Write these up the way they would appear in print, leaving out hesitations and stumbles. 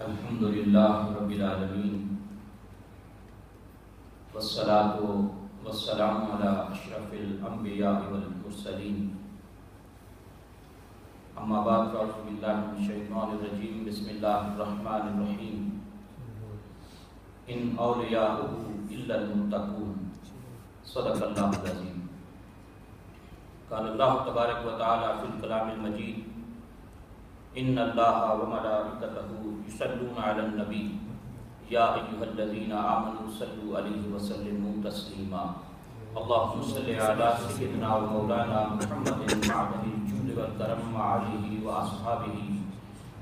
الحمدللہ رب العالمین والصلاة والسلام علی اشرف الانبیاء والمرسلین اما بعد فاعوذ باللہ من الشیطان الرجیم بسم اللہ الرحمن الرحیم ان اولیاؤہ الا المتقون صدق اللہ العظیم۔ قال اللہ تبارک و تعالی فی الکلام المجید ان اللہ وملائکتہ یصلون علی النبی یا ایھا الذین آمنوا صلوا علیہ وسلموا تسلیما۔ اللہم صل علی سیدنا و مولانا محمد معدن الجود والکرم وعلیہ واصحابہ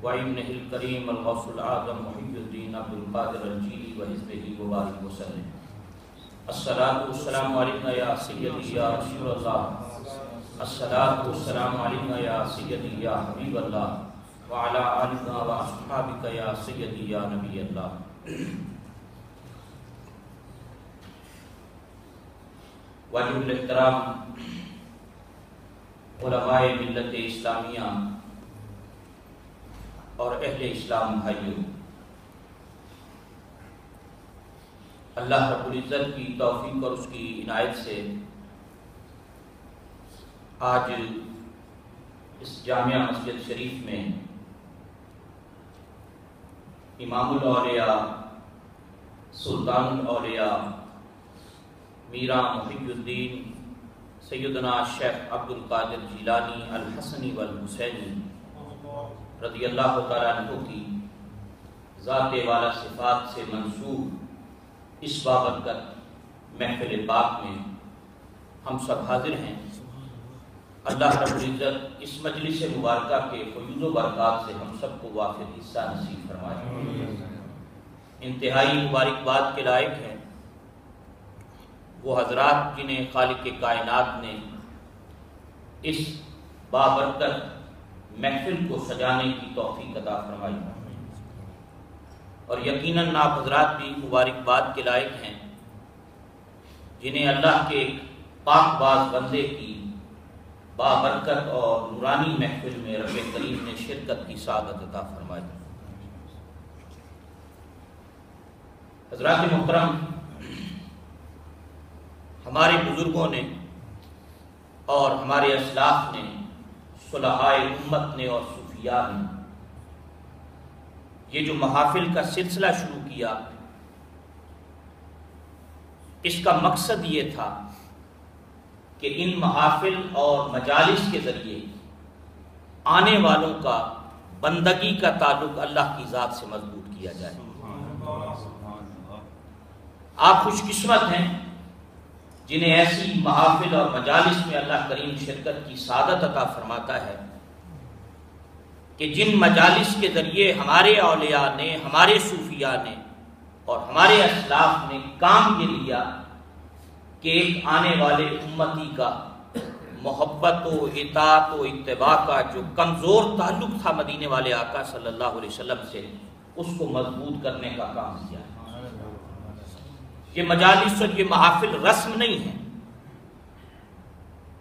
وابنہ الکریم الغوث العظم محی الدین عبد القادر الجیلی وحزبہ وبارک وسلم۔ الصلاۃ والسلام علیکہ یا سیدی یا رسول اللہ، الصلاۃ والسلام علیکہ یا سیدی یا حبیب اللہ وعلی آلک و اصحابک یا سیدی یا نبی اللہ۔ واجب الاحترام علماء ملت اسلامیہ اور اہل اسلام بھائیوں، اللہ رب العزت کی توفیق اور اس کی عنایت سے آج اس جامعہ مسجد شریف میں امام الاولیاء سلطان الاولیاء میرا محی الدین سیدنا شیخ عبد القادر جیلانی الحسنی والحسینی رضی اللہ تعالیٰ عنہ کی ذات والا صفات سے منسوب اس بابرکت محفل پاک میں ہم سب حاضر ہیں۔ اللہ رب العزت اس مجلس مبارکہ کے فیوض و برکات سے ہم سب کو وافر حصہ نصیب فرمائے۔ انتہائی مبارکباد کے لائق ہیں وہ حضرات جنہیں خالق کائنات نے اس بابرکت محفل کو سجانے کی توفیق عطا فرمائی، اور یقیناً آپ حضرات بھی مبارکباد کے لائق ہیں جنہیں اللہ کے ایک پاک باز بندے کی بابرکت اور نورانی محفل میں رب کریم نے شرکت کی سعادت عطا فرمائی۔ حضرات محترم، ہمارے بزرگوں نے اور ہمارے اسلاف نے، صلحائے امت نے اور صوفیاء نے یہ جو محافل کا سلسلہ شروع کیا، اس کا مقصد یہ تھا کہ ان محافل اور مجالس کے ذریعے آنے والوں کا بندگی کا تعلق اللہ کی ذات سے مضبوط کیا جائے۔ آپ خوش قسمت ہیں جنہیں ایسی محافل اور مجالس میں اللہ کریم شرکت کی سعادت عطا فرماتا ہے کہ جن مجالس کے ذریعے ہمارے اولیاء نے، ہمارے صوفیاء نے اور ہمارے اسلاف نے کام یہ لیا کہ ایک آنے والے امتی کا محبت و اطاعت و اتباع کا جو کمزور تعلق تھا مدینے والے آقا صلی اللہ علیہ وسلم سے، اس کو مضبوط کرنے کا کام کیا ہے۔ یہ مجالس اور یہ محافل رسم نہیں ہے،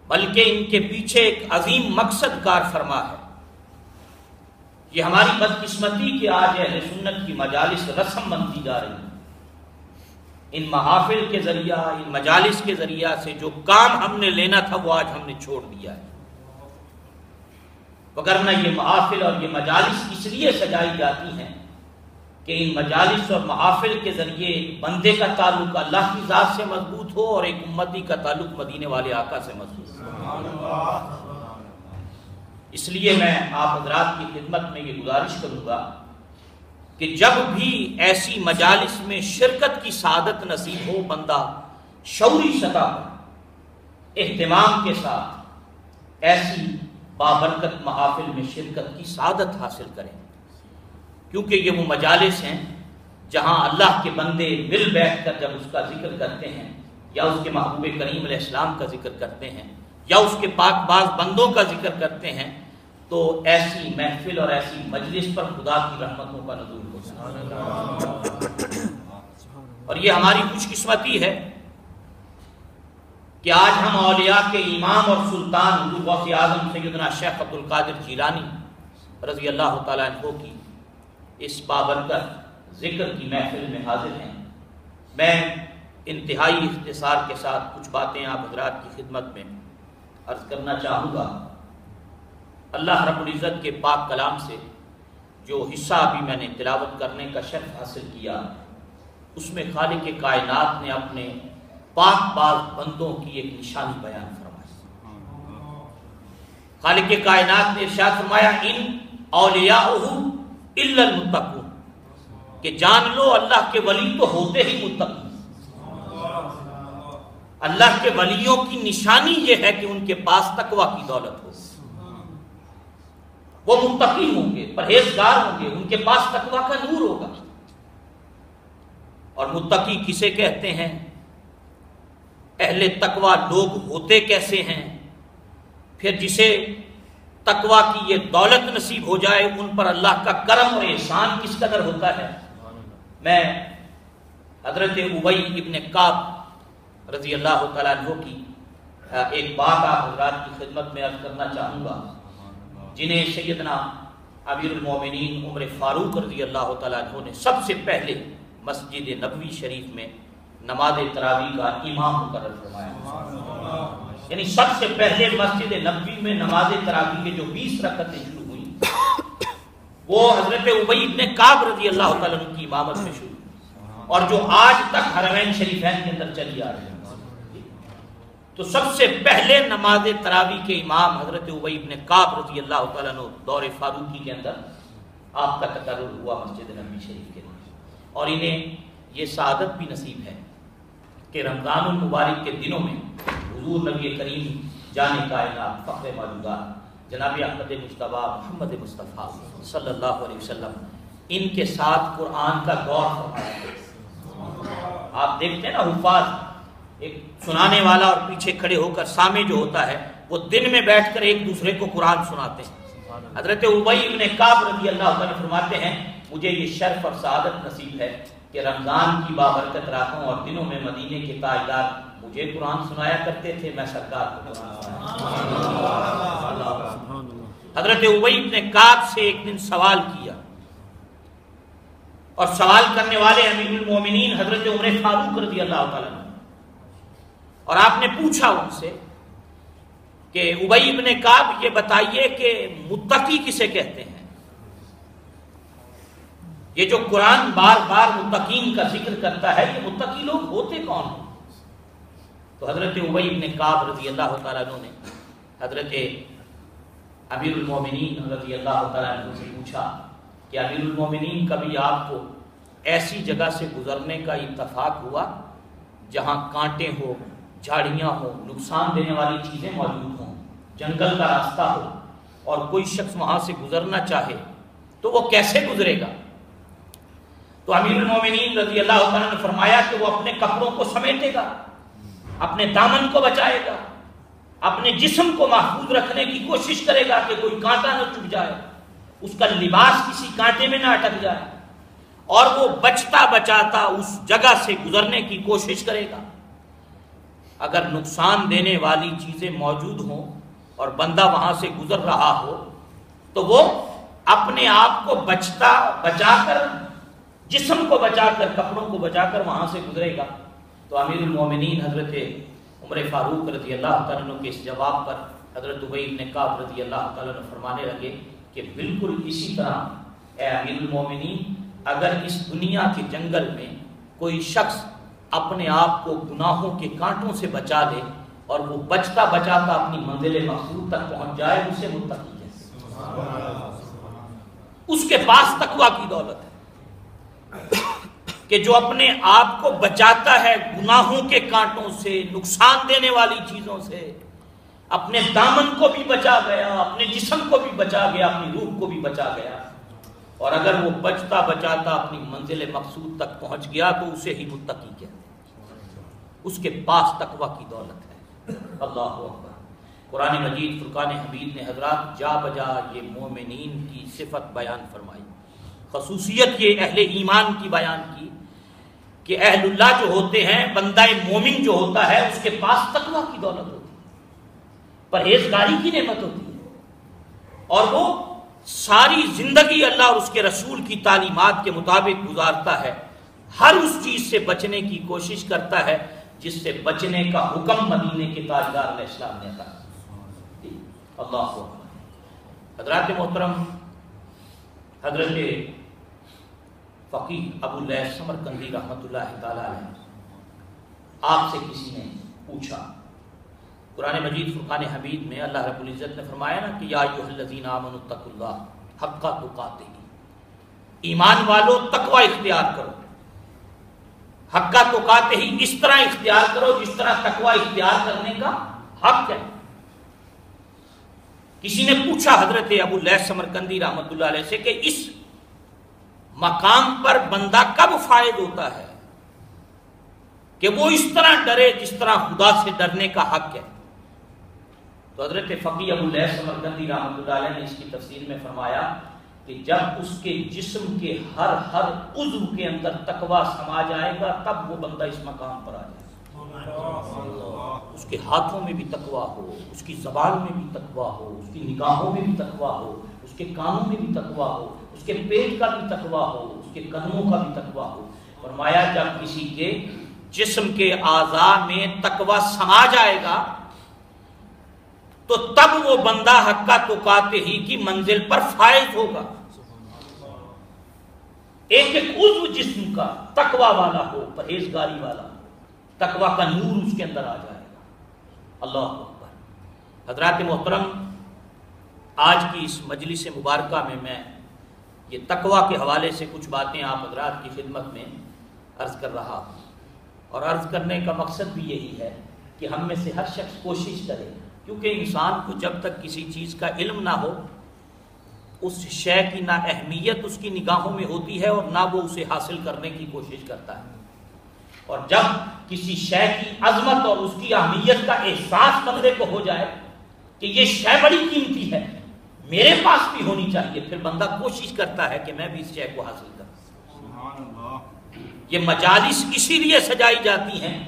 بلکہ ان کے پیچھے ایک عظیم مقصد کار فرما ہے۔ یہ ہماری بدقسمتی کہ آج اہل سنت کی مجالس رسم بنتی جا رہی ہیں۔ ان محافل کے ذریعہ، ان مجالس کے ذریعہ سے جو کام ہم نے لینا تھا وہ آج ہم نے چھوڑ دیا ہے، وگرنہ یہ محافل اور یہ مجالس اس لیے سجائی جاتی ہیں کہ ان مجالس اور محافل کے ذریعے بندے کا تعلق اللہ کی ذات سے مضبوط ہو اور ایک امتی کا تعلق مدینے والے آقا سے مضبوط ہو۔ اس لیے میں آپ حضرات کی خدمت میں یہ گزارش کروں گا کہ جب بھی ایسی مجالس میں شرکت کی سعادت نصیب ہو، بندہ شعوری سطح پر اہتمام کے ساتھ ایسی بابرکت محافل میں شرکت کی سعادت حاصل کریں، کیونکہ یہ وہ مجالس ہیں جہاں اللہ کے بندے مل بیٹھ کر جب اس کا ذکر کرتے ہیں یا اس کے محبوب کریم علیہ السلام کا ذکر کرتے ہیں یا اس کے پاک باز بندوں کا ذکر کرتے ہیں، تو ایسی محفل اور ایسی مجلس پر خدا کی رحمتوں کا نزول ہوتا ہے۔ اور یہ ہماری خوش قسمتی ہے کہ آج ہم اولیاء کے امام اور سلطان حضور غوث اعظم سیدنا شیخ عبد القادر جیلانی رضی اللہ تعالیٰ عنہ کی اس بابرکت ذکر کی محفل میں حاضر ہیں۔ میں انتہائی اختصار کے ساتھ کچھ باتیں آپ حضرات کی خدمت میں عرض کرنا چاہوں گا۔ اللہ رب العزت کے پاک کلام سے جو حصہ ابھی میں نے تلاوت کرنے کا شرف حاصل کیا، اس میں خالق کائنات نے اپنے پاک باز بندوں کی ایک نشانی بیان فرمائی۔ خالق کائنات نے ارشاد فرمایا ان اولیاءہ الا المتقون، کہ جان لو اللہ کے ولی تو ہوتے ہی متقی۔ اللہ کے ولیوں کی نشانی یہ ہے کہ ان کے پاس تقوی کی دولت ہو، وہ متقی ہوں گے، پرہیزگار ہوں گے، ان کے پاس تقوی کا نور ہوگا۔ اور متقی کسے کہتے ہیں؟ اہل تقوی لوگ ہوتے کیسے ہیں؟ پھر جسے تقوی کی یہ دولت نصیب ہو جائے ان پر اللہ کا کرم اور احسان کس قدر ہوتا ہے۔ میں حضرت ابی ابن کعب رضی اللہ تعالیٰ عنہ کی ایک بات آپ حضرات کی خدمت میں عرض کرنا چاہوں گا، جنہیں سیدنا امیر المومنین عمر فاروق رضی اللہ تعالیٰ عنہ نے سب سے پہلے مسجد نبوی شریف میں نماز تراویح کا امام مقرر فرمایا۔ یعنی سب سے پہلے مسجد نبوی میں نماز تراویح کے جو 20 رکعتیں شروع ہوئی وہ حضرت ابی ابن کعب رضی اللہ تعالیٰ عنہ کی امامت میں شروع ہوئی، اور جو آج تک حرمین شریفین کے اندر چلی آ رہی ہے۔ تو سب سے پہلے نماز تراویح کے امام حضرت ابی ابن کعب رضی اللہ تعالیٰ عنہ دور فاروقی کے اندر آپ کا تقرر ہوا مسجد نبوی شریف کے اندر، اور انہیں یہ سعادت بھی نصیب ہے کہ رمضان المبارک کے دنوں میں حضور نبی کریم جان کائنات فخر موجودات جناب احمد مجتبیٰ محمد مصطفیٰ صلی اللہ علیہ وسلم ان کے ساتھ قرآن کا دور فرمایا۔ آپ دیکھتے ہیں نا حفاظ، ایک سنانے والا اور پیچھے کھڑے ہو کر سامع جو ہوتا ہے وہ دن میں بیٹھ کر ایک دوسرے کو قرآن سناتے ہیں۔ حضرت ابی ابن کعب رضی اللہ تعالیٰ فرماتے ہیں مجھے یہ شرف اور سعادت نصیب ہے کہ رمضان کی بابرکت راتوں اور دنوں میں مدینے کے تاجدار مجھے قرآن سنایا کرتے تھے، میں سرکار کو قرآن سنایا۔ حضرت ابی ابن کعب سے ایک دن سوال کیا، اور سوال کرنے والے امیر المومنین حضرت عمر فاروق رضی اللہ تعالیٰ عنہ، اور آپ نے پوچھا ان سے کہ ابی ابن کعب یہ بتائیے کہ متقی کسے کہتے ہیں؟ یہ جو قرآن بار بار متقین کا ذکر کرتا ہے یہ متقی لوگ ہوتے کون ہیں؟ تو حضرت ابی ابن کعب رضی اللہ تعالیٰ عنہ نے حضرت امیر المومنین رضی اللہ تعالیٰ عنہ سے پوچھا کہ امیر المومنین کبھی آپ کو ایسی جگہ سے گزرنے کا اتفاق ہوا جہاں کانٹے ہو، جھاڑیاں ہو، نقصان دینے والی چیزیں موجود ہوں، جنگل کا راستہ ہو، اور کوئی شخص وہاں سے گزرنا چاہے تو وہ کیسے گزرے گا؟ تو امیر المومنین رضی اللہ تعالیٰ نے فرمایا کہ وہ اپنے کپڑوں کو سمیٹے گا، اپنے دامن کو بچائے گا، اپنے جسم کو محفوظ رکھنے کی کوشش کرے گا کہ کوئی کانٹا نہ چبھ جائے، اس کا لباس کسی کانٹے میں نہ اٹک جائے، اور وہ بچتا بچاتا اس جگہ سے گزرنے کی کوشش کرے گا۔ اگر نقصان دینے والی چیزیں موجود ہوں اور بندہ وہاں سے گزر رہا ہو تو وہ اپنے آپ کو بچا کر، جسم کو بچا کر، کپڑوں کو بچا کر وہاں سے گزرے گا۔ تو امیر المومنین حضرت عمر فاروق رضی اللہ تعالیٰ عنہ کے اس جواب پر حضرت ابی ابن کعب رضی اللہ تعالیٰ عنہ فرمانے لگے کہ بالکل اسی طرح اے امیر المومنین، اگر اس دنیا کے جنگل میں کوئی شخص اپنے آپ کو گناہوں کے کانٹوں سے بچا لے اور وہ بچتا بچاتا اپنی منزل مقصود تک پہنچ جائے، اسے متقی کہتے ہیں۔ اس کے پاس تقوی کی دولت ہے کہ جو اپنے آپ کو بچاتا ہے گناہوں کے کانٹوں سے، نقصان دینے والی چیزوں سے، اپنے دامن کو بھی بچا گیا، اپنے جسم کو بھی بچا گیا، اپنی روح کو بھی بچا گیا، اور اگر وہ بچتا بچاتا اپنی منزل مقصود تک پہنچ گیا تو اسے ہی متقی کہتے ہیں۔ اس کے پاس تقوی کی دولت ہے۔ اللہ اکبر۔ قرآن مجید فرقان حمید نے حضرات جا بجا یہ مومنین کی صفت بیان فرمائی، خصوصیت یہ اہل ایمان کی بیان کی کہ اہل اللہ جو ہوتے ہیں، بندہ مومن جو ہوتا ہے اس کے پاس تقوی کی دولت ہوتی ہے، پرہیزگاری کی نعمت ہوتی ہے، اور وہ ساری زندگی اللہ اور اس کے رسول کی تعلیمات کے مطابق گزارتا ہے، ہر اس چیز سے بچنے کی کوشش کرتا ہے جس سے بچنے کا حکم مدینے کے تاجدار علیہ السلام نے عطا کیا۔ اللہ اکبر۔ حضرات محترم، حضرت فقیہ ابو لیث سمرقندی رحمۃ اللہ تعالی علیہ، آپ سے کسی نے پوچھا، قرآن مجید فرقان حمید میں اللہ رب العزت نے فرمایا نا کہ یا ایھا الذین آمنوا اتقوا اللہ حق تقاتہ، ایمان والو تقوی اختیار کرو، حق تقاتہ ہی اس طرح اختیار کرو جس طرح تقوی اختیار کرنے کا حق ہے۔ کسی نے پوچھا حضرت ابو لیث سمرقندی رحمۃ اللہ علیہ سے کہ اس مقام پر بندہ کب فائد ہوتا ہے کہ وہ اس طرح ڈرے جس طرح خدا سے ڈرنے کا حق ہے؟ تو حضرت فقیہ ابو لیث سمرقندی رحمۃ اللہ علیہ نے اس کی تفسیر میں فرمایا کہ جب اس کے جسم کے ہر عضو کے اندر تقوی سما جائے گا تب وہ بندہ اس مقام پر آ جائے گا۔ اس کے ہاتھوں میں بھی تقوی ہو، اس کی زبان میں بھی تقوی ہو، اس کی نگاہوں میں بھی تقوی ہو، اس کے کانوں میں بھی تقوی ہو، اس کے پیٹ کا بھی تقوی ہو، اس کے قدموں کا بھی تقوی ہو۔ فرمایا جب کسی کے جسم کے اعضاء میں تقوی سما جائے گا تو تب وہ بندہ حق تقاتہ ہی کی منزل پر فائز ہوگا۔ ایک ایک عضو جسم کا تقوی والا ہو، پرہیزگاری والا ہو، تقوی کا نور اس کے اندر آ جائے گا۔ اللہ اکبر۔ حضرات محترم، آج کی اس مجلس مبارکہ میں یہ تقوی کے حوالے سے کچھ باتیں آپ حضرات کی خدمت میں عرض کر رہا ہوں، اور عرض کرنے کا مقصد بھی یہی ہے کہ ہم میں سے ہر شخص کوشش کرے، کیونکہ انسان کو جب تک کسی چیز کا علم نہ ہو اس شے کی نہ اہمیت اس کی نگاہوں میں ہوتی ہے اور نہ وہ اسے حاصل کرنے کی کوشش کرتا ہے، اور جب کسی شے کی عظمت اور اس کی اہمیت کا احساس بندے کو ہو جائے کہ یہ شے بڑی قیمتی ہے، میرے پاس بھی ہونی چاہیے، پھر بندہ کوشش کرتا ہے کہ میں بھی اس شے کو حاصل کروں۔ یہ مجالس اسی لیے سجائی جاتی ہیں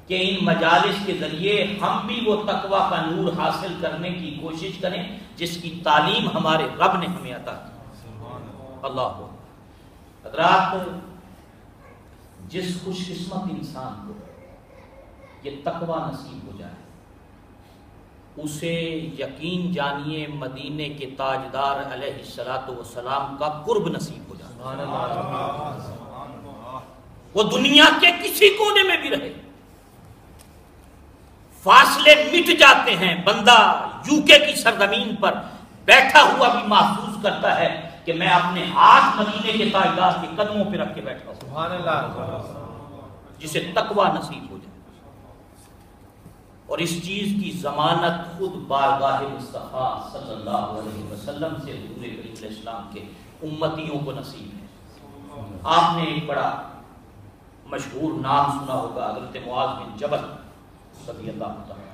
کہ ان مجالس کے ذریعے ہم بھی وہ تقوی کا نور حاصل کرنے کی کوشش کریں جس کی تعلیم ہمارے رب نے ہمیں عطا کی۔ اللہ حضرات، جس خوش قسمت انسان کو یہ تقوی نصیب ہو جائے اسے یقین جانیے مدینے کے تاجدار علیہ الصلوۃ والسلام کا قرب نصیب ہو جائے۔ وہ دنیا کے کسی کونے میں بھی رہے، فاصلے مٹ جاتے ہیں، بندہ یوکے کی سرزمین پر بیٹھا ہوا بھی محسوس کرتا ہے کہ میں اپنے ہاتھ مدینے کے تاجدار کے قدموں پہ رکھ کے بیٹھا ہوں۔ سبحان اللہ۔ جسے تقوی نصیب ہو جائے، اور اس چیز کی ضمانت خود بارگاہ مصطفیٰ صلی اللہ علیہ وسلم سے حضور کریم علیہ السلام کے امتیوں کو نصیب ہے۔ آپ نے ایک بڑا مشہور نام سنا ہوگا، حضرت معاذ بن جبل رضی اللہ تعالیٰ،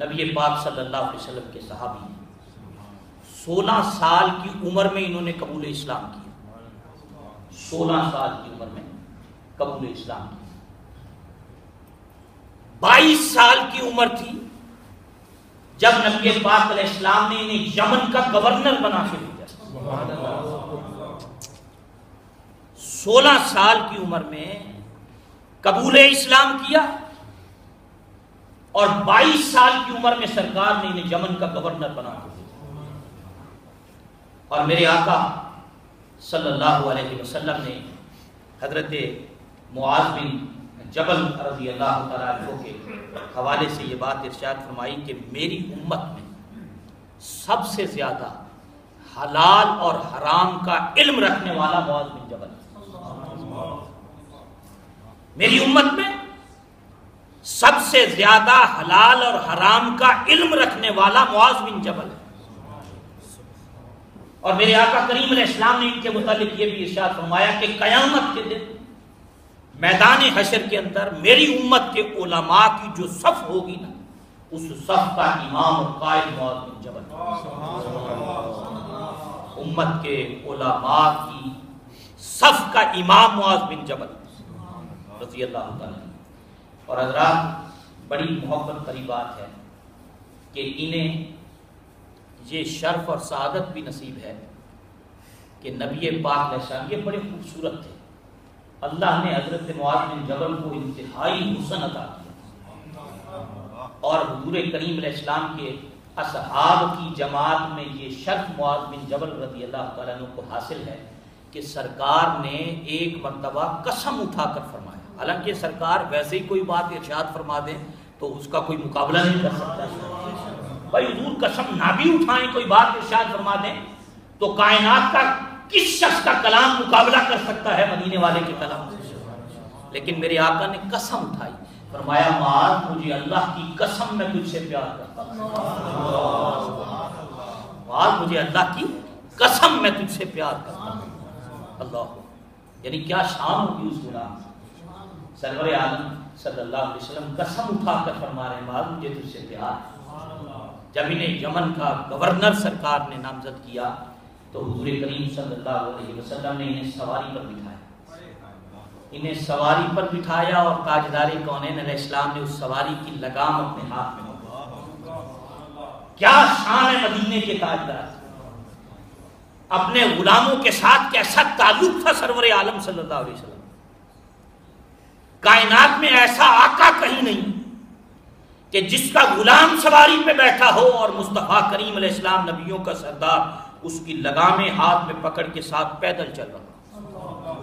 نبی پاک صلی اللہ علیہ وسلم کے صحابی ہیں۔ 16 سال کی عمر میں انہوں نے قبول اسلام کیا، 16 سال کی عمر میں قبول اسلام کیا۔ 22 سال کی عمر تھی جب نبی پاک علیہ السلام نے انہیں یمن کا گورنر بنا کے بھیجا۔ 16 سال کی عمر میں قبول اسلام کیا اور 22 سال کی عمر میں سرکار نے انہیں یمن کا گورنر بنا کے بھیجا۔ اور میرے آقا صلی اللہ علیہ وسلم نے حضرت معاذ بن جبل رضی اللہ تعالیٰ عنہ کے حوالے سے یہ بات ارشاد فرمائی کہ میری امت میں سب سے زیادہ حلال اور حرام کا علم رکھنے والا معاذ بن جبل ہے۔ میری امت میں سب سے زیادہ حلال اور حرام کا علم رکھنے والا معاذ بن جبل ہے۔ اور میرے آقا کریم علیہ السلام نے ان کے متعلق یہ بھی ارشاد فرمایا کہ قیامت کے دن میدان حشر کے اندر میری امت کے علماء کی جو صف ہوگی نا، اس صف کا امام اور قائد معاذ بن جبل۔ امت کے علماء کی صف کا امام معاذ بن جبل رضی اللہ تعالیٰ۔ اور حضرات، بڑی محبت بھری بات ہے کہ انہیں یہ شرف اور سعادت بھی نصیب ہے کہ نبی پاک علیہ السلام یہ بڑے خوبصورت تھے. اللہ نے حضرت معاذ بن جبل کو انتہائی حسن عطا کیا اور حضور کریم علیہ السلام کے اصحاب کی جماعت میں یہ شرف معاذ بن جبل رضی اللہ تعالیٰ عنہ کو حاصل ہے کہ سرکار نے ایک مرتبہ قسم اٹھا کر فرمایا. حالانکہ سرکار ویسے ہی کوئی بات ارشاد فرما دیں تو اس کا کوئی مقابلہ نہیں کر سکتا. بھائی حضور قسم نہ بھی اٹھائیں, کوئی بات ارشاد فرما دیں تو کائنات کا کس شخص کا کلام مقابلہ کر سکتا ہے مدینے والے کے کلام سے. لیکن میرے آقا نے قسم اٹھائی, فرمایا معاذ مجھے اللہ کی قسم میں تجھ سے پیار کرتا ہوں. معاذ مجھے اللہ کی قسم میں تجھ سے پیار کرتا ہوں. اللہ, یعنی کیا شان ہوگی اس غلام. سرور عالم صلی اللہ علیہ وسلم قسم اٹھا کر فرما رہے ہیں معاذ مجھے تجھ سے پیار. جب انہیں یمن کا گورنر سرکار نے نامزد کیا تو حضور کریم صلی اللہ علیہ وسلم نے انہیں سواری پر بٹھایا. انہیں سواری پر بٹھایا اور تاجدار کونین علیہ السلام نے اس سواری کی لگام اپنے ہاتھ میں پکڑی. کیا شان ہے مدینے کے تاجدار. اپنے غلاموں کے ساتھ کیسا تعلق تھا سرور عالم صلی اللہ علیہ وسلم. کائنات میں ایسا آقا کہیں نہیں کہ جس کا غلام سواری پہ بیٹھا ہو اور مصطفیٰ کریم علیہ السلام نبیوں کا سردار اس کی لگامیں ہاتھ میں پکڑ کے ساتھ پیدل چل رہا.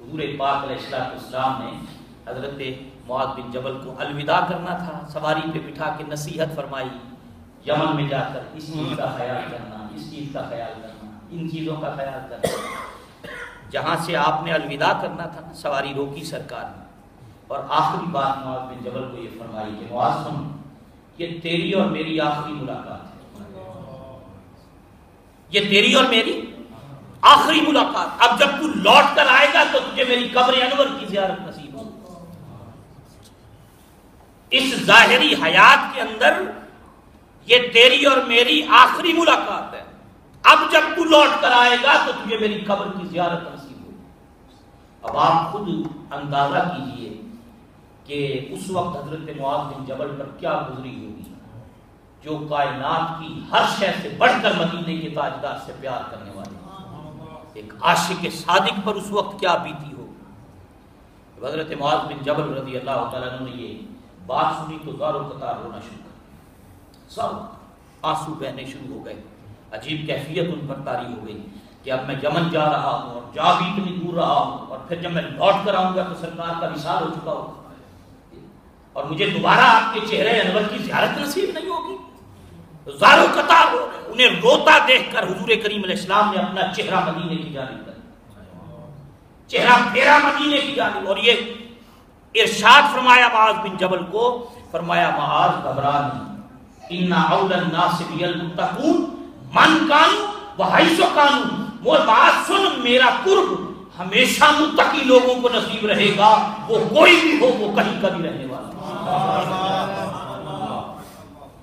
حضور پاک علیہ السلام نے حضرت معاذ بن جبل کو الوداع کرنا تھا, سواری پہ بٹھا کے نصیحت فرمائی, یمن میں جا کر اس چیز کا خیال کرنا, اس چیز کا خیال کرنا, ان چیزوں کا خیال کرنا. جہاں سے آپ نے الوداع کرنا تھا سواری روکی سرکار نے اور آخری بات معاذ بن جبل کو یہ فرمائی کہ معاذ سن, یہ تیری اور میری آخری ملاقات ہے. یہ تیری اور میری آخری ملاقات. اب جب تو لوٹ کر آئے گا تو تجھے میری قبر انور کی زیارت نصیب ہو. اس ظاہری حیات کے اندر یہ تیری اور میری آخری ملاقات ہے. اب جب تو لوٹ کر آئے گا تو تجھے میری قبر کی زیارت نصیب ہو. اب آپ خود اندازہ کیجئے کہ اس وقت حضرت معاذ بن جبل پر کیا گزری ہوگی, جو کائنات کی ہر شے سے بڑھ کر مدینے کے تاجدار سے پیار کرنے والے ایک عاشق صادق پر اس وقت کیا بیتی ہو. حضرت معاذ بن جبل رضی اللہ تعالیٰ عنہ نے یہ بات سنی تو زار و قطار رونا شروع کر, سب آنسو بہنے شروع ہو گئے. عجیب کیفیت ان پر طاری ہو گئی کہ اب میں یمن جا رہا ہوں اور جا بھی اتنی دور رہا ہوں, اور پھر جب میں لوٹ کر آؤں گا تو سرکار کا وصال ہو چکا ہوگا اور مجھے دوبارہ آپ کے چہرے انور کی زیارت نصیب نہیں ہوگی. زار و قطار ہو گئے. انہیں روتا دیکھ کر حضور کریم علیہ السلام نے اپنا چہرہ مدینے کی جانب کر, چہرہ پھیرا مدینے کی جانب, اور یہ ارشاد فرمایا معاذ بن جبل کو, فرمایا معاذ گھبرا نہیں, ان اول الناس بالمتقون من کانوا وحیث کانوا. وہ بات سن, میرا قرب ہمیشہ متقی لوگوں کو نصیب رہے گا, وہ کوئی بھی ہو, وہ کہیں کا بھی رہنے والا,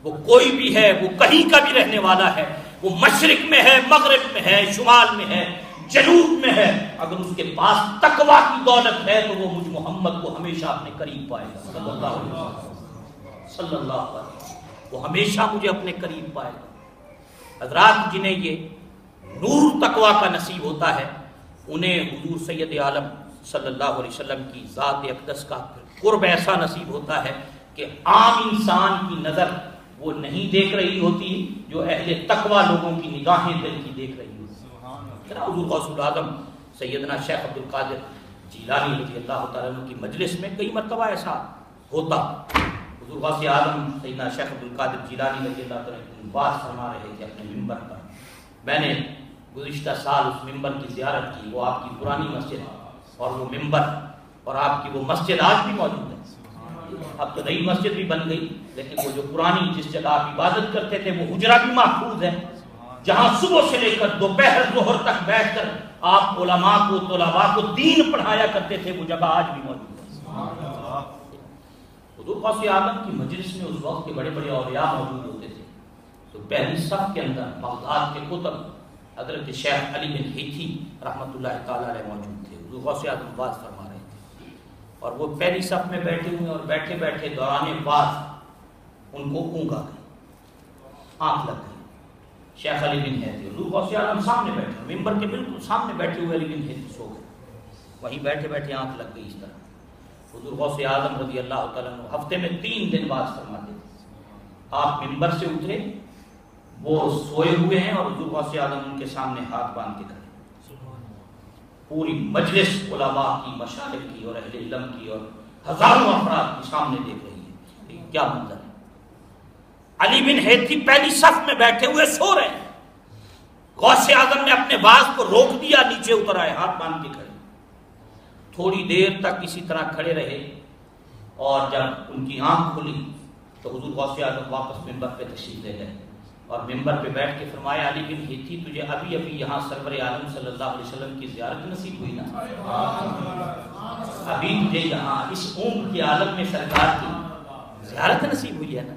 وہ کوئی بھی ہے, وہ کہیں کا بھی رہنے والا ہے. وہ مشرق میں ہے, مغرب میں ہے, شمال میں ہے, جنوب میں ہے, اگر اس کے پاس تقویٰ کی دولت ہے تو وہ مجھ محمد کو ہمیشہ اپنے قریب پائے گا صلی اللہ علیہ وسلم, صلی اللہ علیہ وسلم. وہ ہمیشہ مجھے اپنے قریب پائے گا. حضرات جنہیں یہ نور تقویٰ کا نصیب ہوتا ہے انہیں حضور سید عالم صلی اللہ علیہ وسلم کی ذات اقدس کا قرب ایسا نصیب ہوتا ہے کہ عام انسان کی نظر وہ نہیں دیکھ رہی ہوتی جو اہل تقویٰ لوگوں کی نگاہیں دل کی دیکھ رہی ہوتی. حضور غوث العظم سیدنا شیخ عبد القادر جیلانی رضی اللہ تعالیٰ عنہ کی مجلس میں کئی مرتبہ ایسا ہوتا. حضور غوث اعظم سیدنا شیخ عبد القادر جیلانی رضی اللہ تعالیٰ عنہ بات فرما رہے تھے اپنے ممبر پر. میں نے گزشتہ سال اس ممبر کی زیارت کی, وہ آپ کی پرانی مسجد اور وہ ممبر اور آپ کی وہ مسجد آج بھی موجود ہے. اب تو نئی مسجد بھی بن گئی, لیکن وہ جو پرانی جس جگہ آپ عبادت کرتے تھے وہ حجرہ بھی محفوظ ہے, جہاں صبح سے لے کر دوپہر ظہر تک بیٹھ کر آپ علماء کو طلباء کو دین پڑھایا کرتے تھے, وہ جگہ آج بھی موجود ہے. حضور غوث اعظم کی مجلس میں اس وقت کے بڑے بڑے اولیاء موجود ہوتے تھے. تو پہلی صف کے اندر بغداد کے قطب حضرت شیخ علی بن حیتھی رحمۃ اللہ تعالیٰ علیہ موجود تھے. حضور غوث اعظم بات فرما رہے تھے اور وہ پہلی صف میں بیٹھے ہوئے, اور بیٹھے بیٹھے دوران بعض ان کو اونگ آ گئی, آنکھ لگ گئی. شیخ علی بن ہیتی، حضور غوث اعظم سامنے بیٹھے، ممبر کے بالکل سامنے بیٹھے ہوئے علی بن ہیتی سو گئے، وہیں بیٹھے بیٹھے آنکھ لگ گئی اس طرح۔ حضور غوث اعظم رضی اللہ تعالیٰ عنہ ہفتے میں 3 دن بعد فرماتے تھے، آپ ممبر سے اترے، وہ سوئے ہوئے ہیں اور حضور غوث اعظم ان کے سامنے ہاتھ باندھ کے کھڑے، پوری مجلس علماء کی، مشائخ کی اور اہل علم کی اور ہزاروں افراد کے سامنے دیکھ رہی ہے، کیا منظر ہے۔ علی بن ہیتی پہلی صف میں بیٹھے ہوئے سو رہے ہیں، غوث اعظم نے اپنے واعظ کو روک دیا، نیچے اتر آئے، ہاتھ باندھ کے کھڑے، تھوڑی دیر تک اسی طرح کھڑے رہے، اور جب ان کی آنکھ کھلی تو حضور غوث اعظم واپس ممبر پہ تشریف لے گئے اور ممبر پہ بیٹھ کے فرمایا، علی بن ہیتی تجھے ابھی ابھی یہاں سرور عالم صلی اللہ علیہ وسلم کی زیارت نصیب ہوئی نا، ابھی تجھے یہاں اس عمر کے عالم میں سرکار کی زیارت نصیب ہوئی ہے نا۔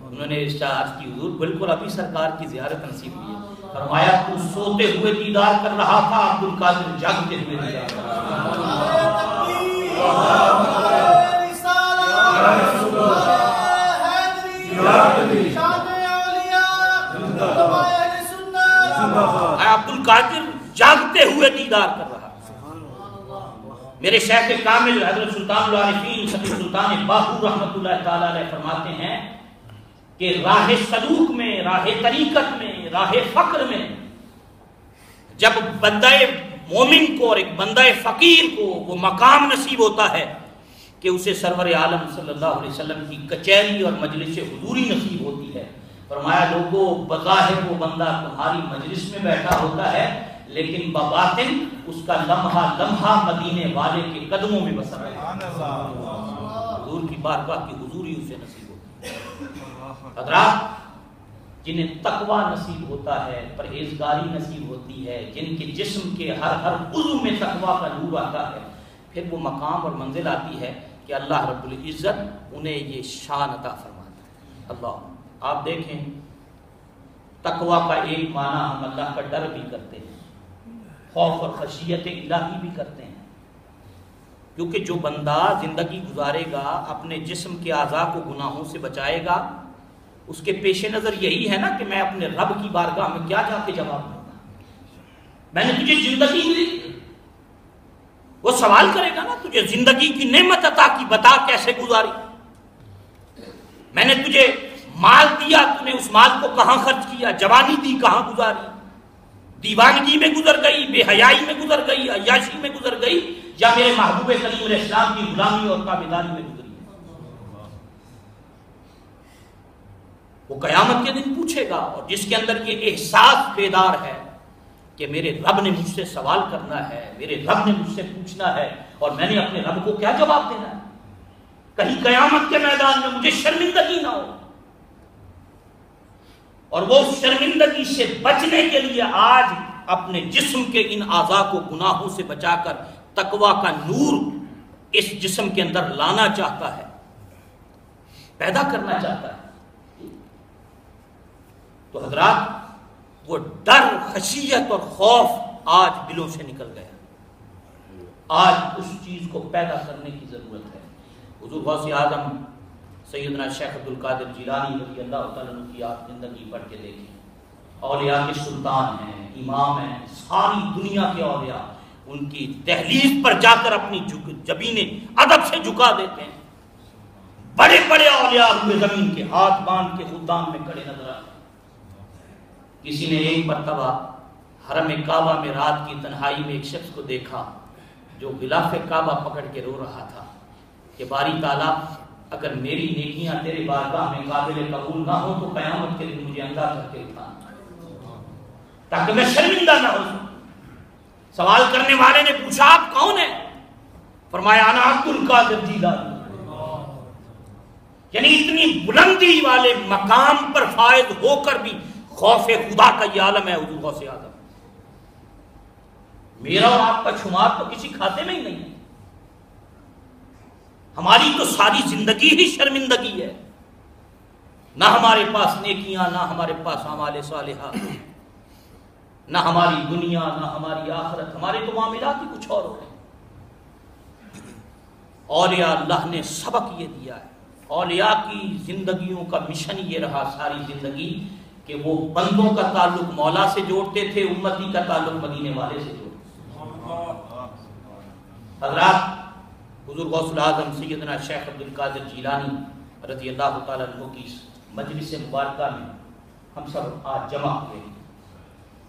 انہوں نے ارشاد کی، حضور بالکل ابھی سرکار کی زیارت نصیب ہوئی ہے۔ فرمایا تو سوتے ہوئے دیدار کر رہا تھا، عبد القادر جاگتے ہوئے دیدار کر رہا عبد القادر جاگتے ہوئے دیدار کر رہا۔ میرے شیخ کامل حضرت سلطان العارفین سید سلطان باہو رحمۃ اللہ تعالی علیہ فرماتے ہیں کہ راہ سلوک میں، راہ طریقت میں، راہ فقر میں جب بندہ مومن کو اور ایک بندہ فقیر کو وہ مقام نصیب ہوتا ہے کہ اسے سرور عالم صلی اللہ علیہ وسلم کی کچہری اور مجلس حضوری نصیب ہوتی ہے، فرمایا لوگوں بظاہر وہ بندہ تمہاری مجلس میں بیٹھا ہوتا ہے لیکن بباطن اس کا لمحہ لمحہ مدینے والے کے قدموں میں بسر ہے، حضور کی بارگاہ کی حضوری اسے نصیب ہوتی ہے۔ حضرات، جنہیں تقوی نصیب ہوتا ہے، پرہیزگاری نصیب ہوتی ہے، جن کے جسم کے ہر عضو میں تقوی کا نور آتا ہے، پھر وہ مقام اور منزل آتی ہے کہ اللہ رب العزت انہیں یہ شان عطا فرماتا ہے۔ اللہ، آپ دیکھیں تقوی کا ایک معنی ہم اللہ کا ڈر بھی کرتے ہیں، خوف اور خشیت الہی بھی کرتے ہیں، کیونکہ جو بندہ زندگی گزارے گا اپنے جسم کے اعضاء کو گناہوں سے بچائے گا، اس کے پیش نظر یہی ہے نا کہ میں اپنے رب کی بارگاہ میں کیا جا کے جواب دوں گا، میں نے تجھے زندگی ملی، وہ سوال کرے گا نا تجھے زندگی کی نعمت عطا کی، بتا کیسے گزاری، میں نے تجھے مال دیا، تو نے اس مال کو کہاں خرچ کیا، جوانی دی کہاں گزاری، دیوانگی میں گزر گئی، بے حیائی میں گزر گئی، عیاشی میں گزر گئی، یا میرے محبوب کریم علیہ السلام کی غلامی اور تابعداری میں گزری۔ وہ قیامت کے دن پوچھے گا، اور جس کے اندر یہ احساس بیدار ہے کہ میرے رب نے مجھ سے سوال کرنا ہے، میرے رب نے مجھ سے پوچھنا ہے، اور میں نے اپنے رب کو کیا جواب دینا ہے، کہیں قیامت کے میدان میں مجھے شرمندگی نہ ہو۔ اور وہ شرمندگی سے بچنے کے لیے آج اپنے جسم کے ان اعضاء کو گناہوں سے بچا کر تقوی کا نور اس جسم کے اندر لانا چاہتا ہے، پیدا کرنا چاہتا ہے۔ تو حضرات، وہ ڈر، خشیت اور خوف آج دلوں سے نکل گیا، آج اس چیز کو پیدا کرنے کی ضرورت ہے۔ حضور غوث اعظم سیدنا شیخ عبد القادر جیلانی رضی اللہ تعالیٰ عنہ کی آپ زندگی پڑھ کے دیکھیں، اولیاء کے سلطان ہیں، امام ہیں، ساری دنیا کے اولیاء ان کی دہلیز پر جا کر اپنی جبینیں ادب سے جھکا دیتے ہیں، بڑے بڑے اولیاء ہوئے زمین کے ہاتھ باندھ کے خدام میں کھڑے نظر آتے ہیں۔ کسی نے ایک مرتبہ حرم کعبہ میں رات کی تنہائی میں ایک شخص کو دیکھا جو غلاف کعبہ پکڑ کے رو رہا تھا کہ باری تعالیٰ، اگر میری نیکیاں تیرے بارگاہ میں قابل قبول نہ ہو تو قیامت کے دن مجھے اندھا کر کے اٹھانا تاکہ میں شرمندہ نہ ہو۔ سوال کرنے والے نے پوچھا آپ کون ہیں؟ فرمایا انا عبد القادر جیلانی۔ یعنی اتنی بلندی والے مقام پر فائز ہو کر بھی خوف خدا کا یہ عالم ہے حضور غوث اعظم۔ میرا اور آپ کا شمار تو کسی کھاتے میں ہی نہیں ہے، ہماری تو ساری زندگی ہی شرمندگی ہے، نہ ہمارے پاس نیکیاں، نہ ہمارے پاس اعمال صالحہ، نہ ہماری دنیا، نہ ہماری آخرت، ہمارے تو معاملات ہی کچھ اور ہو رہے ہیں۔ اولیاء اللہ نے سبق یہ دیا ہے، اولیاء کی زندگیوں کا مشن یہ رہا ساری زندگی کہ وہ بندوں کا تعلق مولا سے جوڑتے تھے، امتی کا تعلق مدینے والے سے جوڑتے تھے۔ حضرات، حضور غوث الاعظم سیدنا شیخ عبد القادر جیلانی رضی اللہ تعالیٰ عنہ کی مجلس مبارکہ میں ہم سب آج جمع ہوئے،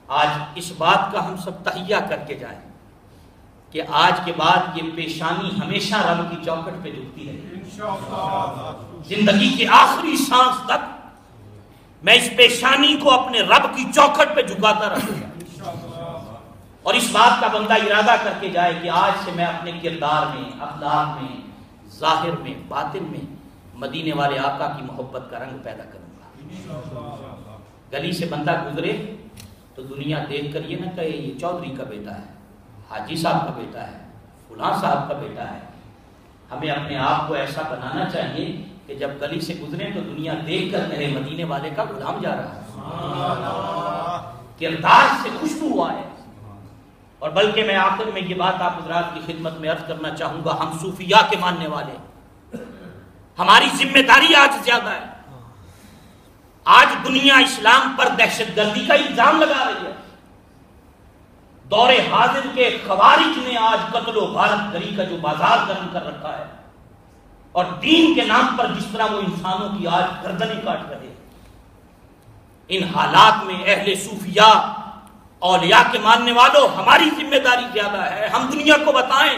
آج اس بات کا ہم سب تہیہ کر کے جائیں کہ آج کے بعد یہ پیشانی ہمیشہ رب کی چوکھٹ پہ جھکتی رہے، زندگی کے آخری سانس تک میں اس پیشانی کو اپنے رب کی چوکھٹ پہ جھکاتا رہوں گا، اور اس بات کا بندہ ارادہ کر کے جائے کہ آج سے میں اپنے کردار میں، اخلاق میں، ظاہر میں، باطن میں مدینے والے آقا کی محبت کا رنگ پیدا کروں گا۔ گلی سے بندہ گزرے تو دنیا دیکھ کر یہ نہ کہے یہ چودھری کا بیٹا ہے، حاجی صاحب کا بیٹا ہے، فلاں صاحب کا بیٹا ہے۔ ہمیں اپنے آپ کو ایسا بنانا چاہیے کہ جب گلی سے گزرے تو دنیا دیکھ کر کہے مدینے والے کا غلام جا رہا ہے، کردار سے خوشبو آئے۔ اور بلکہ میں آخر میں یہ بات آپ حضرات کی خدمت میں عرض کرنا چاہوں گا، ہم صوفیاء کے ماننے والے، ہماری ذمہ داری آج زیادہ ہے۔ آج دنیا اسلام پر دہشت گردی کا الزام لگا رہی ہے، دور حاضر کے خوارج نے آج قتل و غارت گری کا جو بازار گرم کر رکھا ہے، اور دین کے نام پر جس طرح وہ انسانوں کی آج گردنیں کاٹ رہے ہیں، ان حالات میں اہل صوفیاء، اولیاء کے ماننے والوں، ہماری ذمہ داری زیادہ ہے۔ ہم دنیا کو بتائیں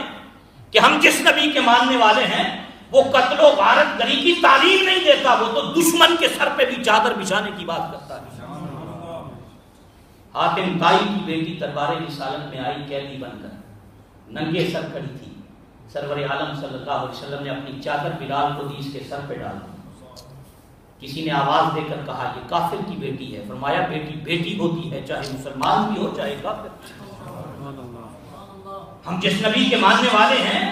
کہ ہم جس نبی کے ماننے والے ہیں وہ قتل و غارت گری کی تعلیم نہیں دیتا، وہ تو دشمن کے سر پہ بھی چادر بچھانے کی بات کرتا ہے۔ حاتم طائی کی بیٹی دربار رسالت میں آئی قیدی بن کر، ننگے سر کھڑی تھی، سرور عالم صلی اللہ علیہ وسلم نے اپنی چادر بلال کو دی، اس کے سر پہ ڈال دی۔ کسی نے آواز دے کر کہا یہ کافر کی بیٹی ہے، فرمایا بیٹی بیٹی ہوتی ہے، چاہے مسلمان بھی ہو چاہے کافر۔ ہم جس نبی کے ماننے والے ہیں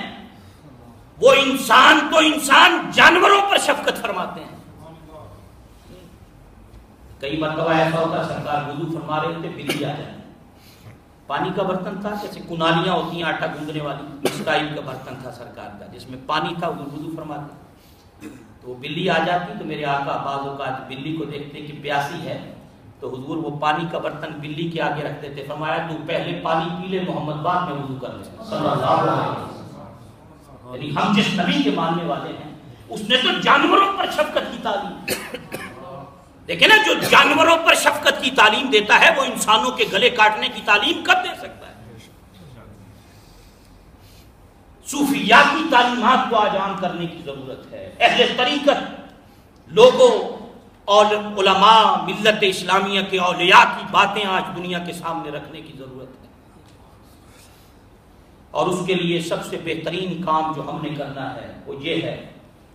وہ انسان تو انسان، جانوروں پر شفقت فرماتے ہیں۔ کئی مرتبہ ایسا ہوتا سرکار وضو فرما رہے ہوتے، بلی آ جائے، پانی کا برتن تھا، جیسے کنالیاں ہوتی ہیں آٹا گوندنے والی، اس ٹائپ کا برتن تھا سرکار کا جس میں پانی تھا، وضو فرماتے، تو وہ بلی آ جاتی تو میرے آقا بعض اوقات بلی کو دیکھتے کہ پیاسی ہے تو حضور وہ پانی کا برتن بلی کے آگے رکھتے تھے، فرمایا تو پہلے پانی پی لے، محمد بعد میں وضو کر لے، صلی اللہ علیہ وسلم۔ یعنی ہم جس نبی کے ماننے والے ہیں اس نے تو جانوروں پر شفقت کی تعلیم، دیکھیں نا، جو جانوروں پر شفقت کی تعلیم دیتا ہے وہ انسانوں کے گلے کاٹنے کی تعلیم کب دے سکتا ہے؟ صوفیاء کی تعلیمات کو آج عام کرنے کی ضرورت ہے۔ اہل طریقت لوگوں اور علماء ملت اسلامیہ کے اولیاء کی باتیں آج دنیا کے سامنے رکھنے کی ضرورت ہے، اور اس کے لیے سب سے بہترین کام جو ہم نے کرنا ہے وہ یہ ہے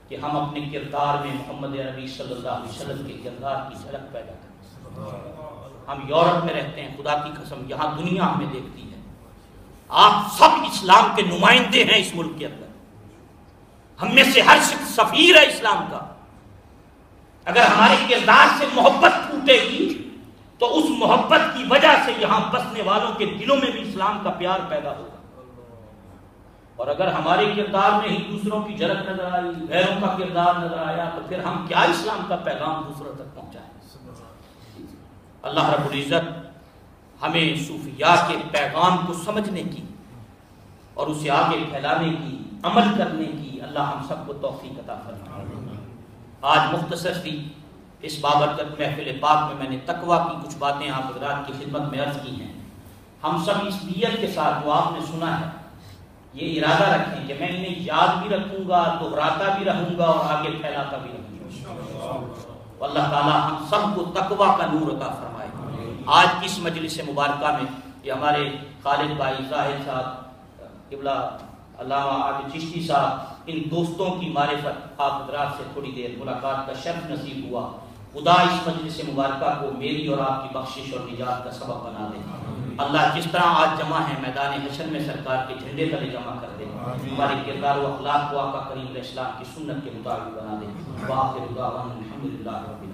کہ ہم اپنے کردار میں محمد عربی صلی اللہ علیہ وسلم کے کردار کی جھلک پیدا کریں۔ ہم یورپ میں رہتے ہیں، خدا کی قسم یہاں دنیا ہمیں دیکھتی ہے، آپ سب اسلام کے نمائندے ہیں اس ملک کے اندر، ہم میں سے ہر شخص سفیر ہے اسلام کا۔ اگر ہمارے کردار سے محبت پھوٹے گی تو اس محبت کی وجہ سے یہاں بسنے والوں کے دلوں میں بھی اسلام کا پیار پیدا ہوگا، اور اگر ہمارے کردار میں ہی دوسروں کی جھلک نظر آئی، غیروں کا کردار نظر آیا، تو پھر ہم کیا اسلام کا پیغام دوسروں تک پہنچائیں؟ اللہ رب العزت ہمیں صوفیاء کے پیغام کو سمجھنے کی اور اسے آگے پھیلانے کی، عمل کرنے کی اللہ ہم سب کو توفیق عطا فرمائے۔ آج مختصر سی اس بابرکت محفل پاک میں نے تقویٰ کی کچھ باتیں آپ حضرات کی خدمت میں عرض کی ہیں۔ ہم سب اس نیت کے ساتھ جو آپ نے سنا ہے یہ ارادہ رکھیں کہ میں انہیں یاد بھی رکھوں گا، دہراتا بھی رہوں گا اور آگے پھیلاتا بھی رہوں گا۔ اللہ تعالیٰ ہم سب کو تقویٰ کا نور عطا فرمائے۔ آج کی اس مجلس مبارکہ میں یہ ہمارے خالد بھائی، زاہد صاحب، قبلہ علامہ عابد چشتی صاحب، ان دوستوں کی معرفت آپ حضرات سے تھوڑی دیر ملاقات کا شرف نصیب ہوا۔ خدا اس مجلس مبارکہ کو میری اور آپ کی بخشش اور نجات کا سبب بنا دے۔ اللہ جس طرح آج جمع ہے میدان حشر میں سرکار کے جھنڈے تلے جمع کر دے، ہمارے کردار و اخلاق کو آقا کریم علیہ السلام کی سنت کے مطابق بنا دے۔ وآخر دعوانا الحمدللہ رب العالمین۔